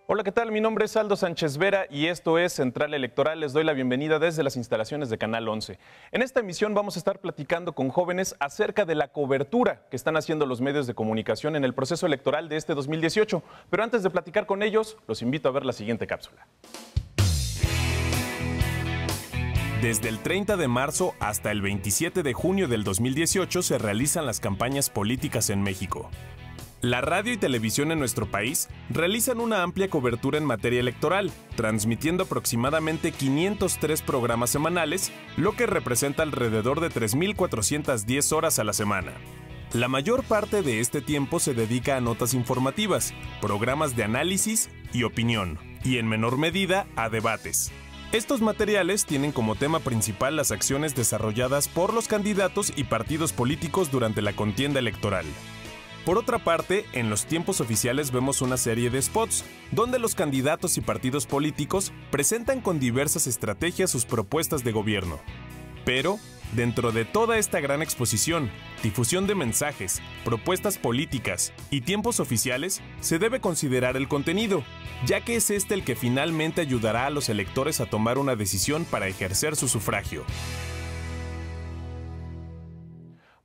Hola, ¿qué tal? Mi nombre es Aldo Sánchez Vera y esto es Central Electoral. Les doy la bienvenida desde las instalaciones de Canal 11. En esta emisión vamos a estar platicando con jóvenes acerca de la cobertura que están haciendo los medios de comunicación en el proceso electoral de este 2018. Pero antes de platicar con ellos, los invito a ver la siguiente cápsula. Desde el 30 de marzo hasta el 27 de junio del 2018 se realizan las campañas políticas en México. La radio y televisión en nuestro país realizan una amplia cobertura en materia electoral, transmitiendo aproximadamente 503 programas semanales, lo que representa alrededor de 3.410 horas a la semana. La mayor parte de este tiempo se dedica a notas informativas, programas de análisis y opinión, y en menor medida a debates. Estos materiales tienen como tema principal las acciones desarrolladas por los candidatos y partidos políticos durante la contienda electoral. Por otra parte, en los tiempos oficiales vemos una serie de spots, donde los candidatos y partidos políticos presentan con diversas estrategias sus propuestas de gobierno. Pero, dentro de toda esta gran exposición, difusión de mensajes, propuestas políticas y tiempos oficiales, se debe considerar el contenido, ya que es este el que finalmente ayudará a los electores a tomar una decisión para ejercer su sufragio.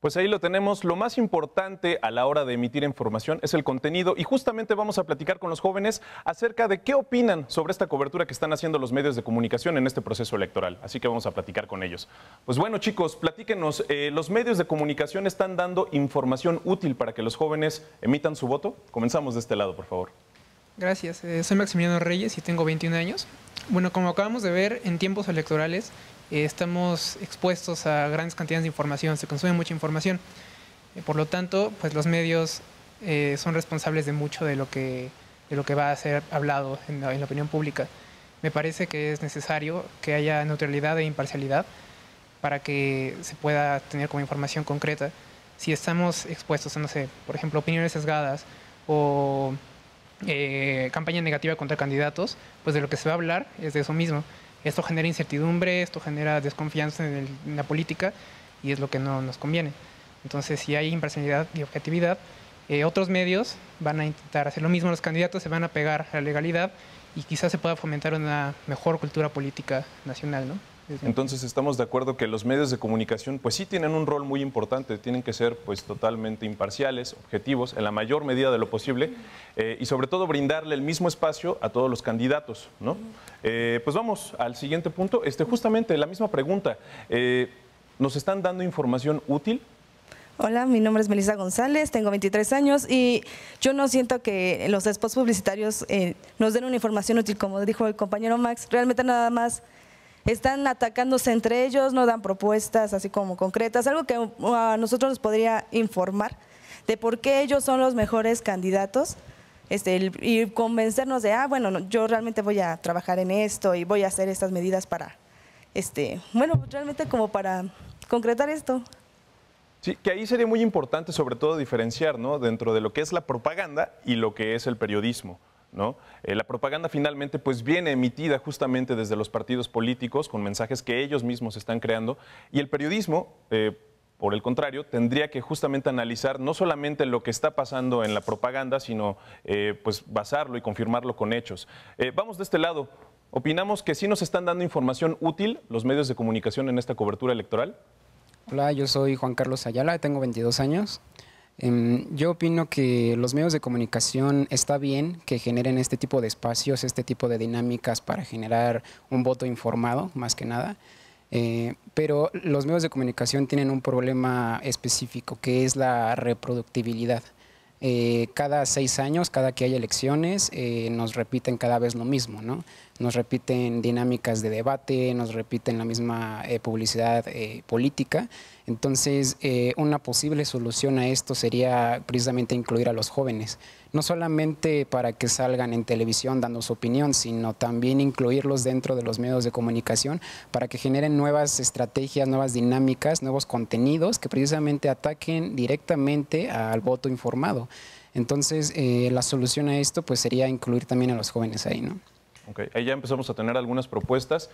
Pues ahí lo tenemos. Lo más importante a la hora de emitir información es el contenido y justamente vamos a platicar con los jóvenes acerca de qué opinan sobre esta cobertura que están haciendo los medios de comunicación en este proceso electoral. Así que vamos a platicar con ellos. Pues bueno, chicos, platíquenos. ¿Los medios de comunicación están dando información útil para que los jóvenes emitan su voto? Comenzamos de este lado, por favor. Gracias. Soy Maximiliano Reyes y tengo 21 años. Bueno, como acabamos de ver, en tiempos electorales estamos expuestos a grandes cantidades de información, se consume mucha información. Por lo tanto, pues los medios son responsables de mucho de lo que va a ser hablado en la opinión pública. Me parece que es necesario que haya neutralidad e imparcialidad para que se pueda tener como información concreta. Si estamos expuestos a, no sé, por ejemplo, opiniones sesgadas o campaña negativa contra candidatos, pues de lo que se va a hablar es de eso mismo. Esto genera incertidumbre, esto genera desconfianza en la política y es lo que no nos conviene. Entonces, si hay imparcialidad y objetividad, otros medios van a intentar hacer lo mismo, los candidatos se van a pegar a la legalidad y quizás se pueda fomentar una mejor cultura política nacional, ¿no? Entonces estamos de acuerdo que los medios de comunicación pues sí tienen un rol muy importante, tienen que ser pues totalmente imparciales, objetivos, en la mayor medida de lo posible y sobre todo brindarle el mismo espacio a todos los candidatos, ¿no? Pues vamos al siguiente punto, justamente la misma pregunta, ¿nos están dando información útil? Hola, mi nombre es Melissa González, tengo 23 años y yo no siento que los spots publicitarios nos den una información útil, como dijo el compañero Max, realmente nada más están atacándose entre ellos, no dan propuestas así como concretas, algo que a nosotros nos podría informar de por qué ellos son los mejores candidatos y convencernos de, bueno, yo realmente voy a trabajar en esto y voy a hacer estas medidas para, bueno, realmente como para concretar esto. Sí, que ahí sería muy importante sobre todo diferenciar, ¿no?, dentro de lo que es la propaganda y lo que es el periodismo, ¿no? La propaganda finalmente pues viene emitida justamente desde los partidos políticos con mensajes que ellos mismos están creando y el periodismo, por el contrario, tendría que justamente analizar no solamente lo que está pasando en la propaganda, sino pues basarlo y confirmarlo con hechos. Vamos de este lado. ¿Opinamos que sí nos están dando información útil los medios de comunicación en esta cobertura electoral? Hola, yo soy Juan Carlos Ayala, tengo 22 años. Yo opino que los medios de comunicación está bien que generen este tipo de espacios, este tipo de dinámicas para generar un voto informado, más que nada. Pero los medios de comunicación tienen un problema específico, que es la reproductibilidad. Cada 6 años, cada que hay elecciones, nos repiten cada vez lo mismo, ¿no? Nos repiten dinámicas de debate, nos repiten la misma publicidad política. Entonces, una posible solución a esto sería precisamente incluir a los jóvenes, no solamente para que salgan en televisión dando su opinión, sino también incluirlos dentro de los medios de comunicación para que generen nuevas estrategias, nuevas dinámicas, nuevos contenidos que precisamente ataquen directamente al voto informado. Entonces, la solución a esto pues sería incluir también a los jóvenes ahí, ¿no? Okay. Ahí ya empezamos a tener algunas propuestas.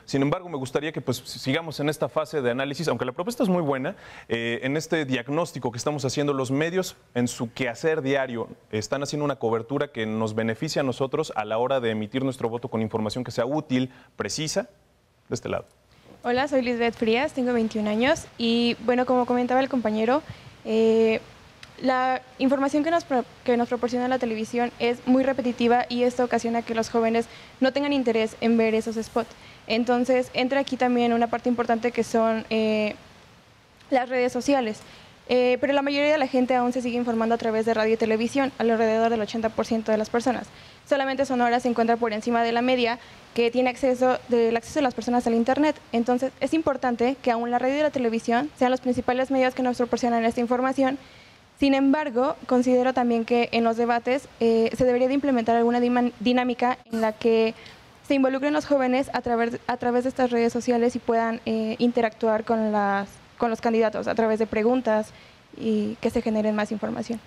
Sin embargo, me gustaría que pues, sigamos en esta fase de análisis, aunque la propuesta es muy buena, en este diagnóstico que estamos haciendo. Los medios en su quehacer diario están haciendo una cobertura que nos beneficia a nosotros a la hora de emitir nuestro voto con información que sea útil, precisa, de este lado. Hola, soy Lisbeth Frías, tengo 21 años y bueno, como comentaba el compañero, la información que nos proporciona la televisión es muy repetitiva y esto ocasiona que los jóvenes no tengan interés en ver esos spots. Entonces, entra aquí también una parte importante que son las redes sociales. Pero la mayoría de la gente aún se sigue informando a través de radio y televisión, alrededor del 80% de las personas. Solamente Sonora se encuentra por encima de la media que tiene acceso de las personas al Internet. Entonces, es importante que aún la radio y la televisión sean los principales medios que nos proporcionan esta información. Sin embargo, considero también que en los debates se debería de implementar alguna dinámica en la que se involucren los jóvenes a través de estas redes sociales y puedan interactuar con los candidatos a través de preguntas y que se generen más información.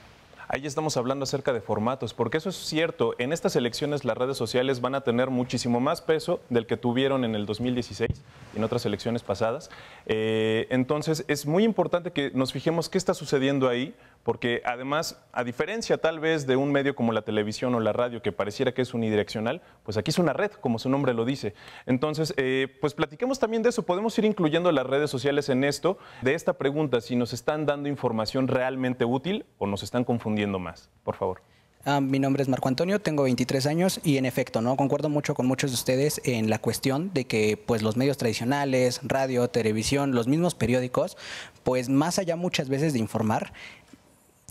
Ahí estamos hablando acerca de formatos, porque eso es cierto. En estas elecciones las redes sociales van a tener muchísimo más peso del que tuvieron en el 2016 y en otras elecciones pasadas. Entonces es muy importante que nos fijemos qué está sucediendo ahí, porque además, a diferencia tal vez de un medio como la televisión o la radio que pareciera que es unidireccional, pues aquí es una red, como su nombre lo dice. Entonces, pues platiquemos también de eso. Podemos ir incluyendo las redes sociales en esto, de esta pregunta, si nos están dando información realmente útil o nos están confundiendo más. Por favor. Mi nombre es Marco Antonio, tengo 23 años y en efecto, ¿no? Concuerdo mucho con muchos de ustedes en la cuestión de que pues, los medios tradicionales, radio, televisión, los mismos periódicos, pues más allá muchas veces de informar,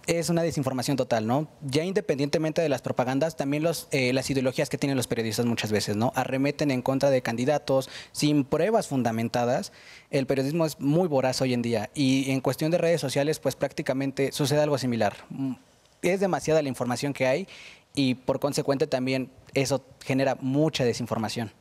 es una desinformación total, ¿no? Ya independientemente de las propagandas, también las ideologías que tienen los periodistas muchas veces, ¿no? Arremeten en contra de candidatos sin pruebas fundamentadas. El periodismo es muy voraz hoy en día y en cuestión de redes sociales, pues prácticamente sucede algo similar. Es demasiada la información que hay y por consecuente también eso genera mucha desinformación.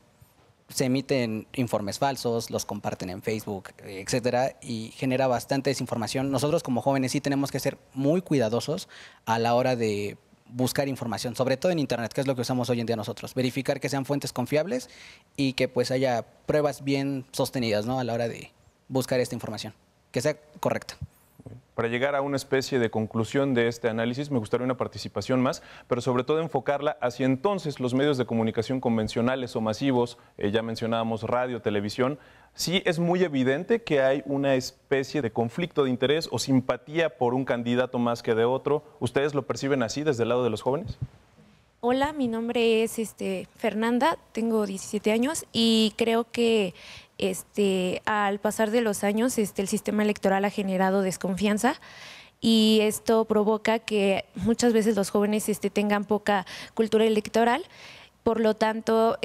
Se emiten informes falsos, los comparten en Facebook, etcétera, y genera bastante desinformación. Nosotros como jóvenes sí tenemos que ser muy cuidadosos a la hora de buscar información, sobre todo en Internet, que es lo que usamos hoy en día nosotros. Verificar que sean fuentes confiables y que pues haya pruebas bien sostenidas, ¿no? A la hora de buscar esta información, que sea correcta. Para llegar a una especie de conclusión de este análisis, me gustaría una participación más, pero sobre todo enfocarla hacia entonces los medios de comunicación convencionales o masivos, ya mencionábamos radio, televisión. Sí es muy evidente que hay una especie de conflicto de interés o simpatía por un candidato más que de otro. ¿Ustedes lo perciben así desde el lado de los jóvenes? Hola, mi nombre es Fernanda, tengo 17 años y creo que al pasar de los años el sistema electoral ha generado desconfianza y esto provoca que muchas veces los jóvenes tengan poca cultura electoral, por lo tanto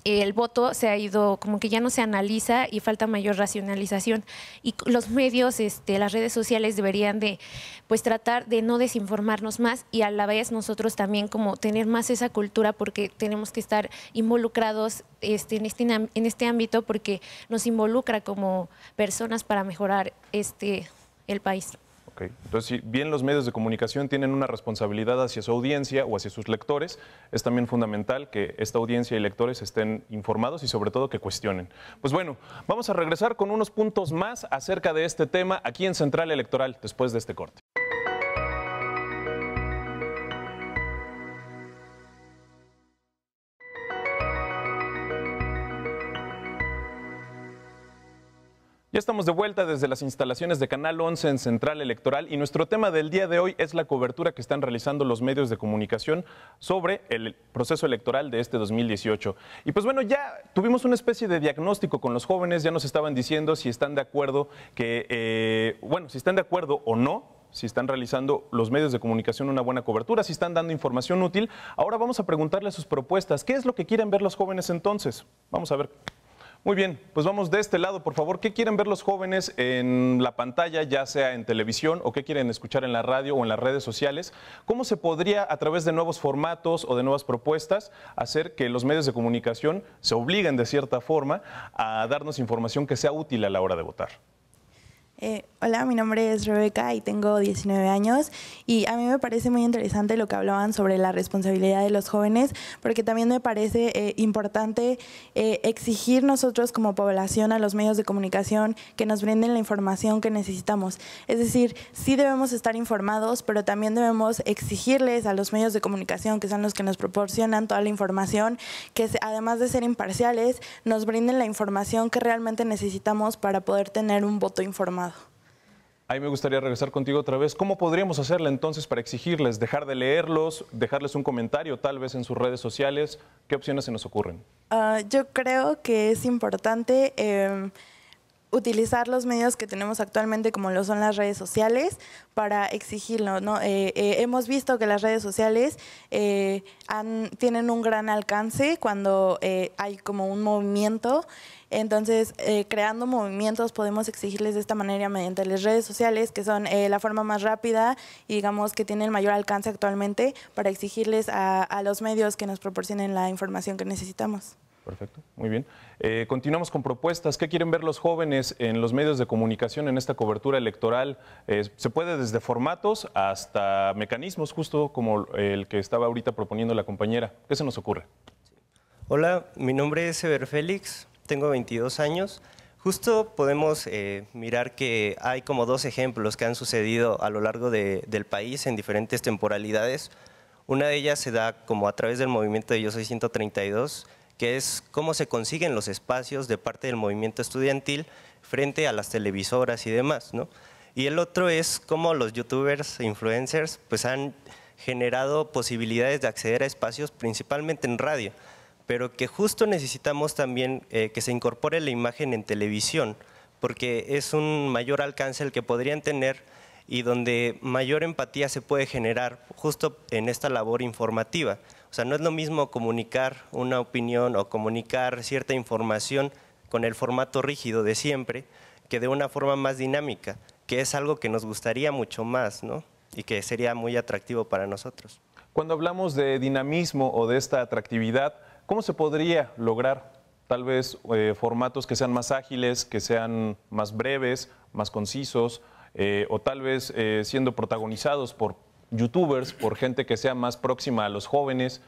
el voto se ha ido, como que ya no se analiza y falta mayor racionalización. Y los medios, las redes sociales deberían de pues tratar de no desinformarnos más y a la vez nosotros también como tener más esa cultura porque tenemos que estar involucrados en este ámbito porque nos involucra como personas para mejorar el país. Okay. Entonces, si bien los medios de comunicación tienen una responsabilidad hacia su audiencia o hacia sus lectores, es también fundamental que esta audiencia y lectores estén informados y sobre todo que cuestionen. Pues bueno, vamos a regresar con unos puntos más acerca de este tema aquí en Central Electoral después de este corte. Ya estamos de vuelta desde las instalaciones de Canal 11 en Central Electoral y nuestro tema del día de hoy es la cobertura que están realizando los medios de comunicación sobre el proceso electoral de este 2018. Y pues bueno, ya tuvimos una especie de diagnóstico con los jóvenes, ya nos estaban diciendo si están de acuerdo si están de acuerdo o no, si están realizando los medios de comunicación una buena cobertura, si están dando información útil. Ahora vamos a preguntarle sus propuestas. ¿Qué es lo que quieren ver los jóvenes entonces? Vamos a ver. Muy bien, pues vamos de este lado, por favor. ¿Qué quieren ver los jóvenes en la pantalla, ya sea en televisión, o qué quieren escuchar en la radio o en las redes sociales? ¿Cómo se podría, a través de nuevos formatos o de nuevas propuestas, hacer que los medios de comunicación se obliguen de cierta forma a darnos información que sea útil a la hora de votar? Hola, mi nombre es Rebeca y tengo 19 años y a mí me parece muy interesante lo que hablaban sobre la responsabilidad de los jóvenes, porque también me parece importante exigir nosotros como población a los medios de comunicación que nos brinden la información que necesitamos. Es decir, sí debemos estar informados, pero también debemos exigirles a los medios de comunicación, que son los que nos proporcionan toda la información, que además de ser imparciales, nos brinden la información que realmente necesitamos para poder tener un voto informado. Ahí me gustaría regresar contigo otra vez. ¿Cómo podríamos hacerle entonces para exigirles? ¿Dejar de leerlos? ¿Dejarles un comentario tal vez en sus redes sociales? ¿Qué opciones se nos ocurren? Yo creo que es importante utilizar los medios que tenemos actualmente, como lo son las redes sociales, para exigirlo, ¿no? Hemos visto que las redes sociales tienen un gran alcance cuando hay como un movimiento. Entonces, creando movimientos podemos exigirles de esta manera mediante las redes sociales, que son la forma más rápida y digamos que tienen el mayor alcance actualmente, para exigirles a los medios que nos proporcionen la información que necesitamos. Perfecto, muy bien. Continuamos con propuestas. ¿Qué quieren ver los jóvenes en los medios de comunicación en esta cobertura electoral? Se puede desde formatos hasta mecanismos, justo como el que estaba ahorita proponiendo la compañera. ¿Qué se nos ocurre? Hola, mi nombre es Eber Félix, tengo 22 años. Justo podemos mirar que hay como dos ejemplos que han sucedido a lo largo del país en diferentes temporalidades. Una de ellas se da como a través del movimiento de Yo Soy 132, que es cómo se consiguen los espacios de parte del movimiento estudiantil frente a las televisoras y demás, ¿no? Y el otro es cómo los youtubers e influencers pues han generado posibilidades de acceder a espacios principalmente en radio, pero que justo necesitamos también que se incorpore la imagen en televisión, porque es un mayor alcance el que podrían tener y donde mayor empatía se puede generar justo en esta labor informativa. O sea, no es lo mismo comunicar una opinión o comunicar cierta información con el formato rígido de siempre que de una forma más dinámica, que es algo que nos gustaría mucho más, ¿no? Y que sería muy atractivo para nosotros. Cuando hablamos de dinamismo o de esta atractividad, ¿cómo se podría lograr? Tal vez formatos que sean más ágiles, que sean más breves, más concisos, o tal vez siendo protagonizados por youtubers, por gente que sea más próxima a los jóvenes.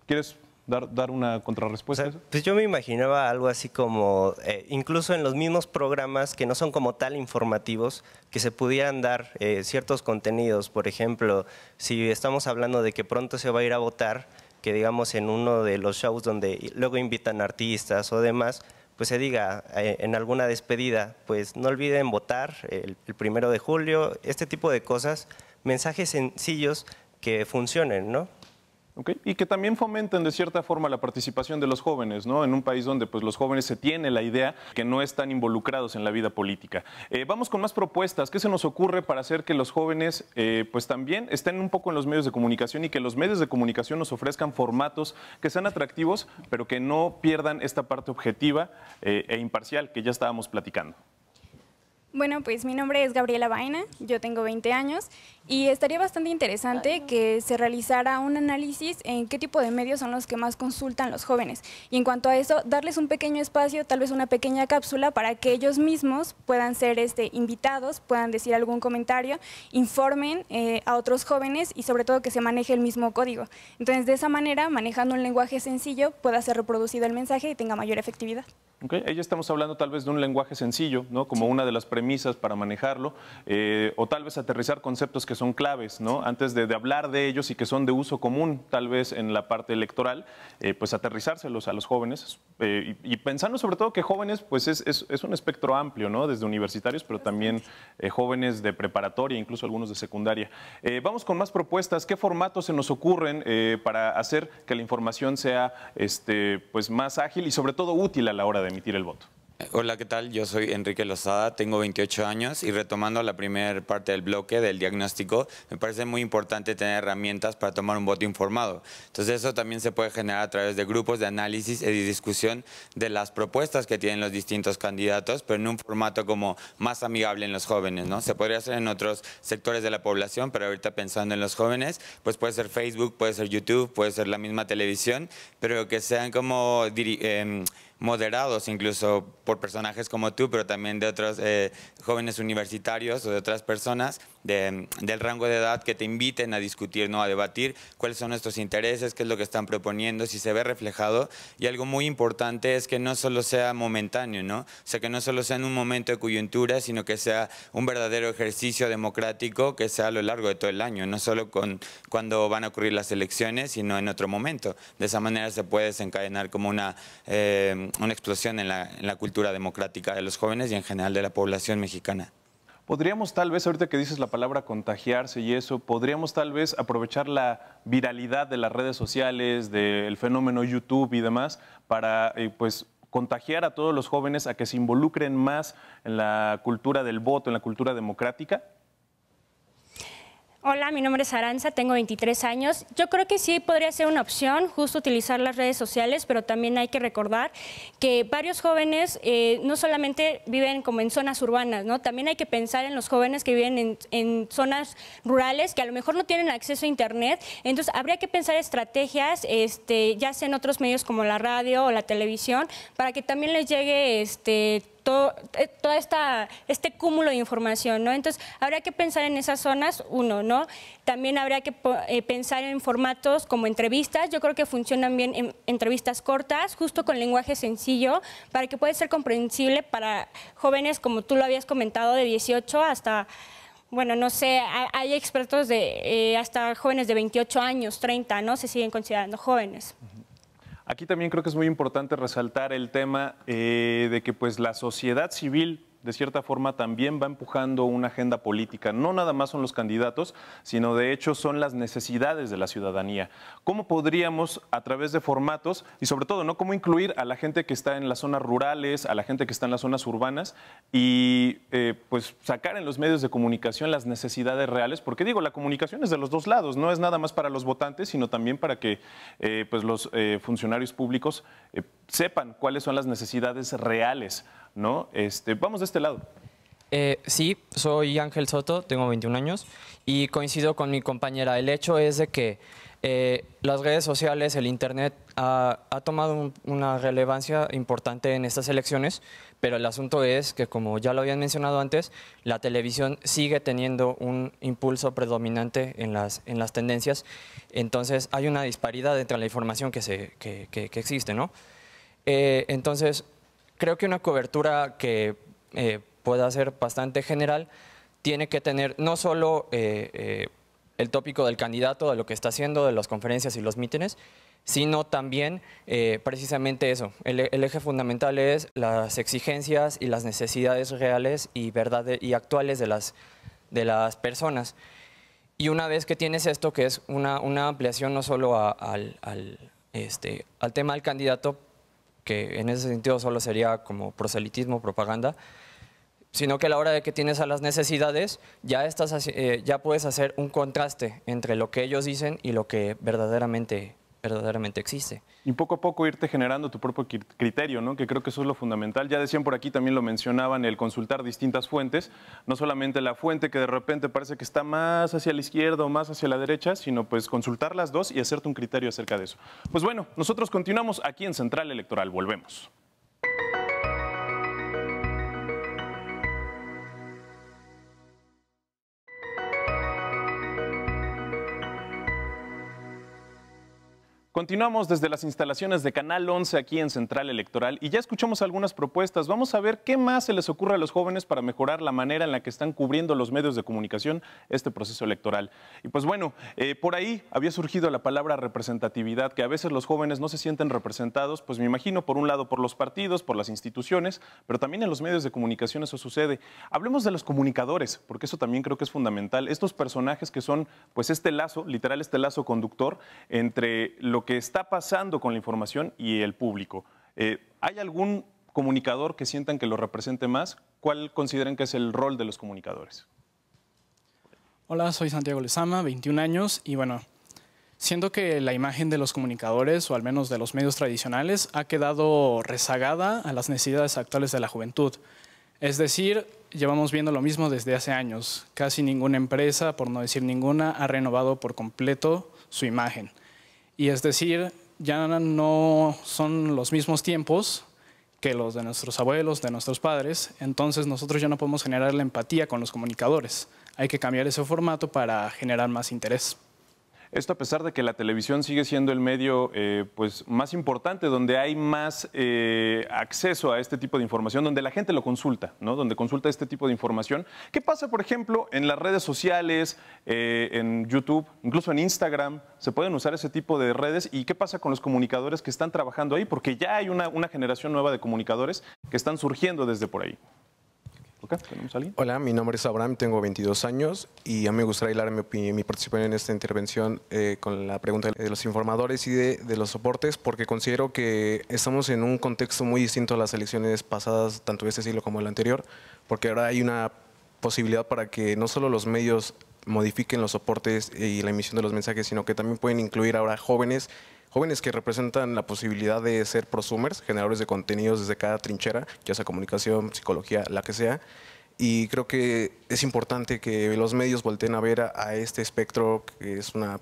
¿Quieres dar una contrarrespuesta? O sea, pues yo me imaginaba algo así como, incluso en los mismos programas que no son como tal informativos, que se pudieran dar ciertos contenidos. Por ejemplo, si estamos hablando de que pronto se va a ir a votar, que digamos en uno de los shows donde luego invitan artistas o demás, pues se diga en alguna despedida, pues no olviden votar el 1 de julio, este tipo de cosas, mensajes sencillos que funcionen, ¿no? Okay. Y que también fomenten de cierta forma la participación de los jóvenes, ¿no? En un país donde pues, los jóvenes se tiene la idea que no están involucrados en la vida política. Vamos con más propuestas. ¿Qué se nos ocurre para hacer que los jóvenes pues también estén un poco en los medios de comunicación y que los medios de comunicación nos ofrezcan formatos que sean atractivos, pero que no pierdan esta parte objetiva e imparcial que ya estábamos platicando? Bueno, pues mi nombre es Gabriela Baena, yo tengo 20 años y estaría bastante interesante que se realizara un análisis en qué tipo de medios son los que más consultan los jóvenes. Y en cuanto a eso, darles un pequeño espacio, tal vez una pequeña cápsula para que ellos mismos puedan ser invitados, puedan decir algún comentario, informen a otros jóvenes y sobre todo que se maneje el mismo código. Entonces, de esa manera, manejando un lenguaje sencillo, pueda ser reproducido el mensaje y tenga mayor efectividad. Okay. Ahí estamos hablando tal vez de un lenguaje sencillo, ¿no? Como una de las premisas para manejarlo, o tal vez aterrizar conceptos que son claves, ¿no? Antes de hablar de ellos y que son de uso común, tal vez en la parte electoral, pues aterrizárselos a los jóvenes y pensando sobre todo que jóvenes, pues es un espectro amplio, ¿no? Desde universitarios, pero también jóvenes de preparatoria, incluso algunos de secundaria. Vamos con más propuestas. ¿Qué formatos se nos ocurren para hacer que la información sea pues más ágil y sobre todo útil a la hora de emitir el voto? Hola, ¿qué tal? Yo soy Enrique Lozada, tengo 28 años y retomando la primera parte del bloque del diagnóstico, me parece muy importante tener herramientas para tomar un voto informado. Entonces eso también se puede generar a través de grupos de análisis y de discusión de las propuestas que tienen los distintos candidatos, pero en un formato como más amigable en los jóvenes, ¿no? Se podría hacer en otros sectores de la población, pero ahorita pensando en los jóvenes, pues puede ser Facebook, puede ser YouTube, puede ser la misma televisión, pero que sean como moderados, incluso por personajes como tú, pero también de otros jóvenes universitarios o de otras personas del rango de edad que te inviten a discutir, ¿no? A debatir cuáles son nuestros intereses, qué es lo que están proponiendo, si se ve reflejado. Y algo muy importante es que no solo sea momentáneo, ¿no? O sea, que no solo sea en un momento de coyuntura, sino que sea un verdadero ejercicio democrático que sea a lo largo de todo el año, no solo cuando van a ocurrir las elecciones, sino en otro momento. De esa manera se puede desencadenar como una explosión en la cultura democrática de los jóvenes y en general de la población mexicana. Podríamos tal vez, ahorita que dices la palabra contagiarse y eso, podríamos tal vez aprovechar la viralidad de las redes sociales, del fenómeno YouTube y demás, para pues contagiar a todos los jóvenes a que se involucren más en la cultura del voto, en la cultura democrática. Hola, mi nombre es Aranza, tengo 23 años. Yo creo que sí podría ser una opción justo utilizar las redes sociales, pero también hay que recordar que varios jóvenes no solamente viven como en zonas urbanas, ¿no? También hay que pensar en los jóvenes que viven en zonas rurales que a lo mejor no tienen acceso a internet. Entonces habría que pensar estrategias, ya sea en otros medios como la radio o la televisión, para que también les llegue todo este cúmulo de información, ¿no? Entonces, habría que pensar en esas zonas, ¿no? También habría que pensar en formatos como entrevistas. Yo creo que funcionan bien en entrevistas cortas, justo con lenguaje sencillo, para que pueda ser comprensible para jóvenes, como tú lo habías comentado, de 18 hasta... Bueno, no sé, hay expertos de hasta jóvenes de 28 años, 30, ¿no? Se siguen considerando jóvenes. Aquí también creo que es muy importante resaltar el tema de que pues, la sociedad civil, de cierta forma, también va empujando una agenda política. No nada más son los candidatos, sino de hecho son las necesidades de la ciudadanía. ¿Cómo podríamos, a través de formatos, y sobre todo, ¿no? cómo incluir a la gente que está en las zonas rurales, a la gente que está en las zonas urbanas, y pues sacar en los medios de comunicación las necesidades reales? Porque digo, la comunicación es de los dos lados, no es nada más para los votantes, sino también para que pues los funcionarios públicos sepan cuáles son las necesidades reales, ¿no? Vamos de este lado. Sí, soy Ángel Soto, tengo 21 años y coincido con mi compañera. El hecho es de que las redes sociales, el internet ha tomado una relevancia importante en estas elecciones, pero el asunto es que, como ya lo habían mencionado antes, la televisión sigue teniendo un impulso predominante en las tendencias. Entonces hay una disparidad entre la información que existe, ¿no? Entonces creo que una cobertura que pueda ser bastante general tiene que tener no solo el tópico del candidato, de lo que está haciendo, de las conferencias y los mítines, sino también precisamente eso. El eje fundamental es las exigencias y las necesidades reales y actuales de las personas. Y una vez que tienes esto, que es una ampliación no solo al tema del candidato, que en ese sentido solo sería como proselitismo, propaganda, sino que a la hora de que tienes a las necesidades, ya puedes hacer un contraste entre lo que ellos dicen y lo que verdaderamente existe. Y poco a poco irte generando tu propio criterio, ¿no? Que creo que eso es lo fundamental. Ya decían por aquí, también lo mencionaban, el consultar distintas fuentes, no solamente la fuente que de repente parece que está más hacia la izquierda o más hacia la derecha, sino pues consultar las dos y hacerte un criterio acerca de eso. Pues bueno, nosotros continuamos aquí en Central Electoral. Volvemos. Continuamos desde las instalaciones de Canal 11 aquí en Central Electoral y ya escuchamos algunas propuestas. Vamos a ver qué más se les ocurre a los jóvenes para mejorar la manera en la que están cubriendo los medios de comunicación este proceso electoral. Y pues bueno, por ahí había surgido la palabra representatividad, que a veces los jóvenes no se sienten representados, pues me imagino por un lado por los partidos, por las instituciones, pero también en los medios de comunicación eso sucede. Hablemos de los comunicadores, porque eso también creo que es fundamental. Estos personajes que son pues este lazo, literal este lazo conductor entre lo que está pasando con la información y el público. ¿Hay algún comunicador que sientan que lo represente más? ¿Cuál consideran que es el rol de los comunicadores? Hola, soy Santiago Lezama, 21 años y bueno, siento que la imagen de los comunicadores, o al menos de los medios tradicionales, ha quedado rezagada a las necesidades actuales de la juventud. Es decir, llevamos viendo lo mismo desde hace años. Casi ninguna empresa, por no decir ninguna, ha renovado por completo su imagen. Y es decir, ya no son los mismos tiempos que los de nuestros abuelos, de nuestros padres. Entonces nosotros ya no podemos generar la empatía con los comunicadores. Hay que cambiar ese formato para generar más interés. Esto a pesar de que la televisión sigue siendo el medio pues, más importante, donde hay más acceso a este tipo de información, donde la gente lo consulta, ¿no? Donde consulta este tipo de información. ¿Qué pasa, por ejemplo, en las redes sociales, en YouTube, incluso en Instagram? ¿Se pueden usar ese tipo de redes? ¿Y qué pasa con los comunicadores que están trabajando ahí? Porque ya hay una generación nueva de comunicadores que están surgiendo desde por ahí. Okay, ¿tenemos a alguien? Hola, mi nombre es Abraham, tengo 22 años y a mí me gustaría hilar mi participación en esta intervención con la pregunta de los informadores y de los soportes, porque considero que estamos en un contexto muy distinto a las elecciones pasadas, tanto de este siglo como el anterior, porque ahora hay una posibilidad para que no solo los medios modifiquen los soportes y la emisión de los mensajes, sino que también pueden incluir ahora jóvenes que representan la posibilidad de ser prosumers, generadores de contenidos desde cada trinchera, ya sea comunicación, psicología, la que sea. Y creo que es importante que los medios volteen a ver a este espectro, que es una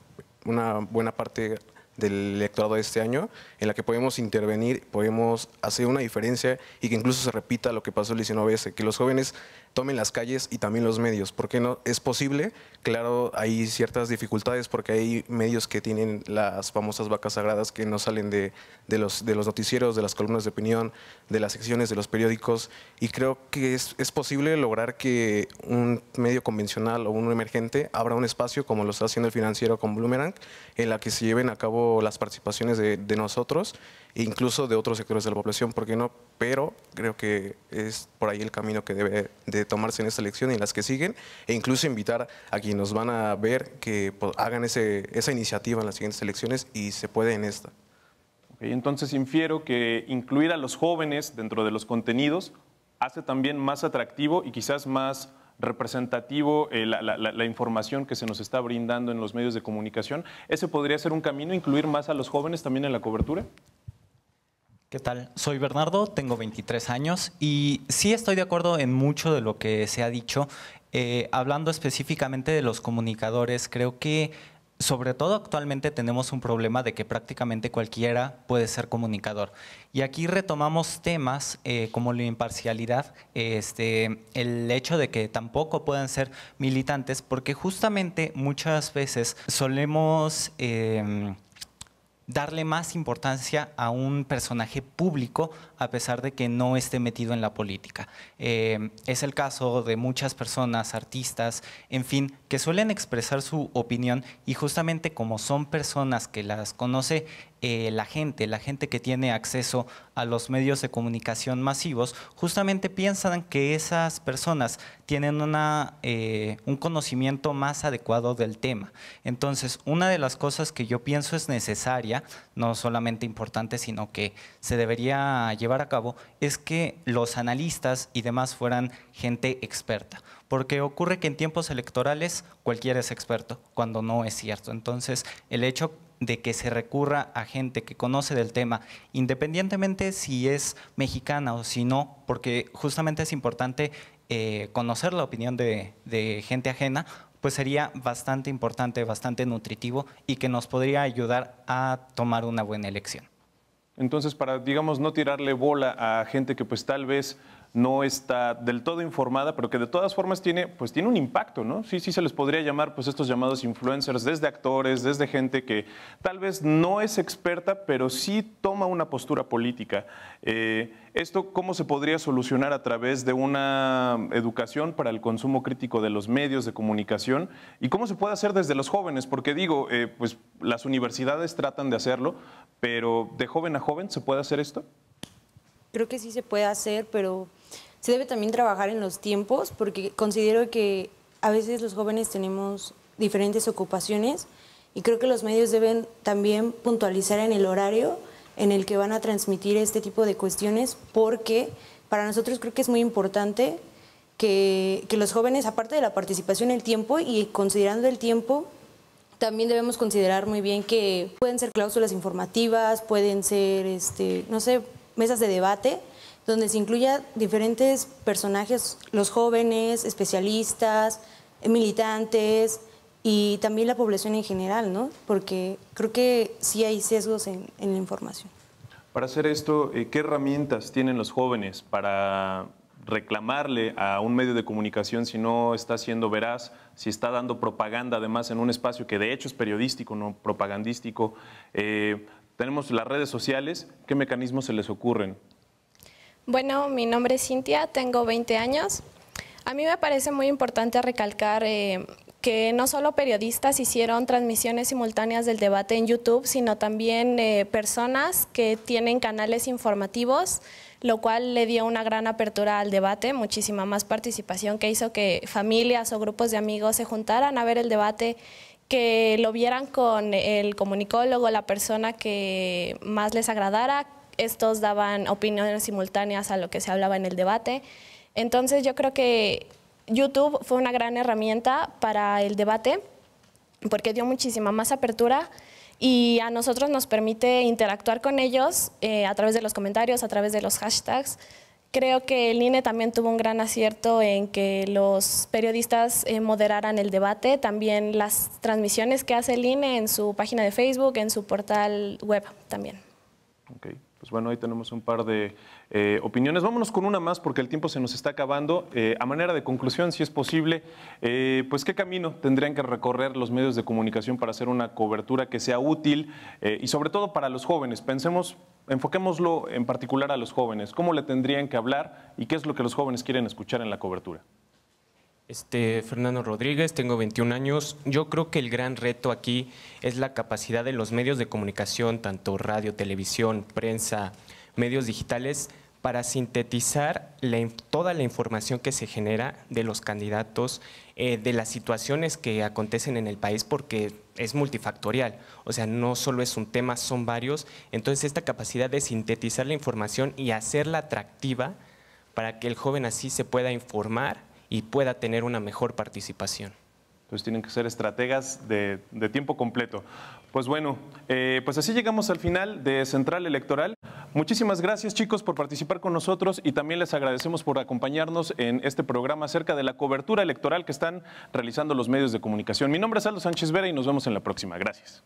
buena parte del electorado de este año, en la que podemos intervenir, podemos hacer una diferencia y que incluso se repita lo que pasó el 19S, que los jóvenes tomen las calles y también los medios. ¿Por qué no? Es posible, claro, hay ciertas dificultades porque hay medios que tienen las famosas vacas sagradas que no salen de los noticieros, de las columnas de opinión, de las secciones de los periódicos, y creo que es posible lograr que un medio convencional o uno emergente abra un espacio como lo está haciendo el Financiero con Bloomerang, en la que se lleven a cabo las participaciones de nosotros e incluso de otros sectores de la población, ¿por qué no? Pero creo que es por ahí el camino que debe de tomarse en esta elección y en las que siguen, e incluso invitar a quienes nos van a ver que hagan esa iniciativa en las siguientes elecciones, y se puede en esta. Okay, entonces infiero que incluir a los jóvenes dentro de los contenidos hace también más atractivo y quizás más representativo la información que se nos está brindando en los medios de comunicación. ¿Ese podría ser un camino, incluir más a los jóvenes también en la cobertura? ¿Qué tal? Soy Bernardo, tengo 23 años y sí estoy de acuerdo en mucho de lo que se ha dicho. Hablando específicamente de los comunicadores, creo que sobre todo actualmente tenemos un problema de que prácticamente cualquiera puede ser comunicador. Y aquí retomamos temas como la imparcialidad, el hecho de que tampoco puedan ser militantes, porque justamente muchas veces solemos darle más importancia a un personaje público a pesar de que no esté metido en la política. Es el caso de muchas personas, artistas, en fin, que suelen expresar su opinión y justamente como son personas que las conoce la gente que tiene acceso a los medios de comunicación masivos, justamente piensan que esas personas tienen un conocimiento más adecuado del tema. Entonces, una de las cosas que yo pienso es necesaria, no solamente importante, sino que se debería llevar a cabo, es que los analistas y demás fueran gente experta. Porque ocurre que en tiempos electorales cualquiera es experto, cuando no es cierto. Entonces, el hecho de que se recurra a gente que conoce del tema, independientemente si es mexicana o si no, porque justamente es importante conocer la opinión de gente ajena, pues sería bastante importante, bastante nutritivo y que nos podría ayudar a tomar una buena elección. Entonces, para, digamos, no tirarle bola a gente que pues tal vez no está del todo informada, pero que de todas formas tiene un impacto, ¿no? Sí se les podría llamar pues estos llamados influencers, desde actores, desde gente que tal vez no es experta, pero sí toma una postura política. ¿Esto cómo se podría solucionar a través de una educación para el consumo crítico de los medios de comunicación? ¿Y cómo se puede hacer desde los jóvenes? Porque digo, pues las universidades tratan de hacerlo, pero ¿de joven a joven se puede hacer esto? Creo que sí se puede hacer, pero se debe también trabajar en los tiempos, porque considero que a veces los jóvenes tenemos diferentes ocupaciones y creo que los medios deben también puntualizar en el horario en el que van a transmitir este tipo de cuestiones, porque para nosotros creo que es muy importante que los jóvenes, aparte de la participación, el tiempo, y considerando el tiempo, también debemos considerar muy bien que pueden ser cláusulas informativas, pueden ser, no sé, mesas de debate, donde se incluya diferentes personajes, los jóvenes, especialistas, militantes y también la población en general, ¿no? Porque creo que sí hay sesgos en la información. Para hacer esto, ¿qué herramientas tienen los jóvenes para reclamarle a un medio de comunicación si no está siendo veraz, si está dando propaganda además en un espacio que de hecho es periodístico, no propagandístico? Tenemos las redes sociales, ¿qué mecanismos se les ocurren? Bueno, mi nombre es Cintia, tengo 20 años. A mí me parece muy importante recalcar que no solo periodistas hicieron transmisiones simultáneas del debate en YouTube, sino también personas que tienen canales informativos, lo cual le dio una gran apertura al debate, muchísima más participación, que hizo que familias o grupos de amigos se juntaran a ver el debate, que lo vieran con el comunicólogo, la persona que más les agradara. Estos daban opiniones simultáneas a lo que se hablaba en el debate. Entonces yo creo que YouTube fue una gran herramienta para el debate porque dio muchísima más apertura y a nosotros nos permite interactuar con ellos a través de los comentarios, a través de los hashtags. Creo que el INE también tuvo un gran acierto en que los periodistas moderaran el debate, también las transmisiones que hace el INE en su página de Facebook, en su portal web también. Okay. Pues bueno, ahí tenemos un par de opiniones. Vámonos con una más porque el tiempo se nos está acabando. A manera de conclusión, si es posible, pues ¿qué camino tendrían que recorrer los medios de comunicación para hacer una cobertura que sea útil y sobre todo para los jóvenes? Enfoquémoslo en particular a los jóvenes. ¿Cómo le tendrían que hablar y qué es lo que los jóvenes quieren escuchar en la cobertura? Fernando Rodríguez, tengo 21 años. Yo creo que el gran reto aquí es la capacidad de los medios de comunicación, tanto radio, televisión, prensa, medios digitales, para sintetizar toda la información que se genera de los candidatos, de las situaciones que acontecen en el país, porque es multifactorial, o sea, no solo es un tema, son varios. Entonces, esta capacidad de sintetizar la información y hacerla atractiva para que el joven así se pueda informar y pueda tener una mejor participación. Entonces tienen que ser estrategas de tiempo completo. Pues bueno, pues así llegamos al final de Central Electoral. Muchísimas gracias, chicos, por participar con nosotros y también les agradecemos por acompañarnos en este programa acerca de la cobertura electoral que están realizando los medios de comunicación. Mi nombre es Aldo Sánchez Vera y nos vemos en la próxima. Gracias.